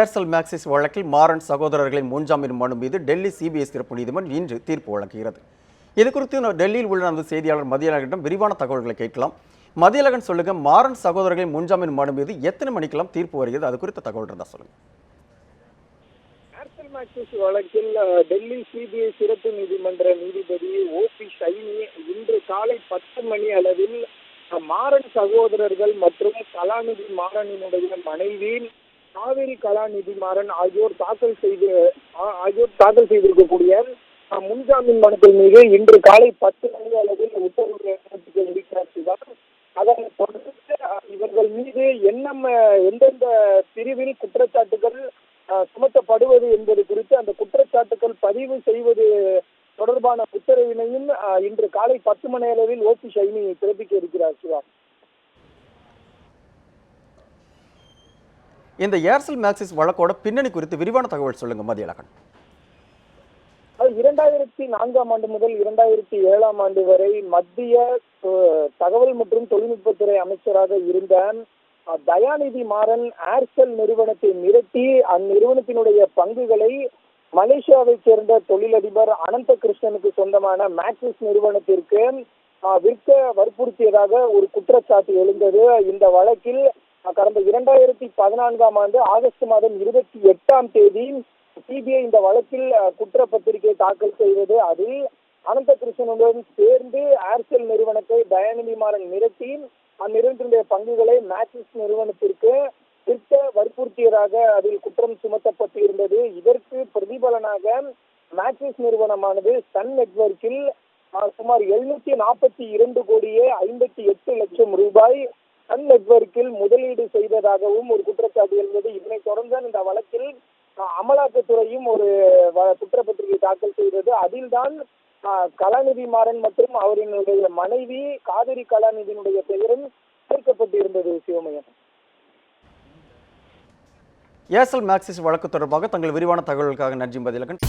Aircel Maxis வழக்கில் மாறன் சகோதரர்களின் முன்ஜாமீன் மனு மீது டெல்லி சிபிஐ சிறப்பு நீதிமன்றம் இன்று தீர்ப்பு வழங்குகிறது. இதுகுறித்து டெல்லியில் உள்ள நமது செய்தியாளர் மதியழகனிடம் விரிவான தகவல்களை கேட்கலாம். மதியழகன், சொல்லுங்க, மாறன் சகோதரர்களின் முன்ஜாமீன் மனு மீது எத்தனை மணிக்கெல்லாம் தீர்ப்பு வருகிறது? அது குறித்த தகவல் இருந்தா சொல்லுங்க. ஏர்செல் மேக்சிஸ் வழக்கில் டெல்லி சிபிஐ சிறப்பு நீதிமன்ற நீதிபதி ஓபி ஷைனி இன்று காலை 10 மணி அளவில் மாறன் சகோதரர்கள் மற்றும் கலாநிதி மாறனினுடைய மனைவி காவேரி கலாநிதி மாறன் ஆகியோர் தாக்கல் செய்திருக்கக்கூடிய முன்ஜாமீன் மனுக்கள் மீது இன்று காலை 10 மணி அளவில் உத்தரவு இருக்கிறார். அதனைத் தொடர்ந்து இவர்கள் மீது எந்தெந்த பிரிவில் குற்றச்சாட்டுகள் சுமத்தப்படுவது என்பது குறித்து அந்த குற்றச்சாட்டுகள் பதிவு செய்வது தொடர்பான உத்தரவினையும் இன்று காலை 10 மணி அளவில் ஓபி ஷைனி பிறப்பிக்க இருக்கிறார். சிவா, இந்த ஏர்செல் மேக்சிஸ் வழக்கோட பின்னணி குறித்து விரிவான தகவல் சொல்லுங்க மதியழகன். 2004ஆம் ஆண்டு முதல் 2007ஆம் ஆண்டு வரை மத்திய தகவல் மற்றும் தொழில்நுட்பத்துறை அமைச்சராக இருந்த தயாநிதி மாறன் ஏர்செல் நிறுவனத்தை மிரட்டி அந்நிறுவனத்தினுடைய பங்குகளை மலேசியாவைச் சேர்ந்த தொழிலதிபர் அனந்த கிருஷ்ணனுக்கு சொந்தமான மேக்சிஸ் நிறுவனத்திற்கு விற்க வற்புறுத்தியதாக ஒரு குற்றச்சாட்டு எழுந்தது. இந்த வழக்கில் கடந்த 2014ஆம் ஆண்டு ஆகஸ்ட் மாதம் 28ஆம் தேதி சிபிஐ இந்த வழக்கில் குற்றப்பத்திரிகை தாக்கல் செய்வது. அதில் அனந்த கிருஷ்ணனுடன் சேர்ந்து ஏர்செல் நிறுவனத்தை தயாநிதி மாறன் மிரட்டி அந்நிறுவனத்தினுடைய பங்குகளை மேக்சிஸ் நிறுவனத்திற்கு விற்க வற்புறுத்தியதாக அதில் குற்றம் சுமத்தப்பட்டு இருந்தது. இதற்கு பிரதிபலனாக மேக்சிஸ் நிறுவனமானது சன் நெட்வொர்க்கில் சுமார் 742 கோடியே 58 லட்சம் ரூபாய் சன் நெட்வொர்க்கில் முதலீடு செய்ததாகவும் ஒரு குற்றச்சாட்டு இருந்தது. இதனைத் தொடர்ந்து இந்த வழக்கில் அமலாக்கத்துறையும் ஒரு குற்றப்பத்திரிகை தாக்கல் செய்தது. அதில்தான் கலாநிதி மாறன் மற்றும் அவரினுடைய மனைவி காவிரி கலாநிதியினுடைய பெயரும் சேர்க்கப்பட்டு இருந்தது. சிவமயம், ஏர்செல் மேக்சிஸ் வழக்கு தொடர்பாக தங்கள் விரிவான தகவலுக்காக நன்றி மதியழகன்.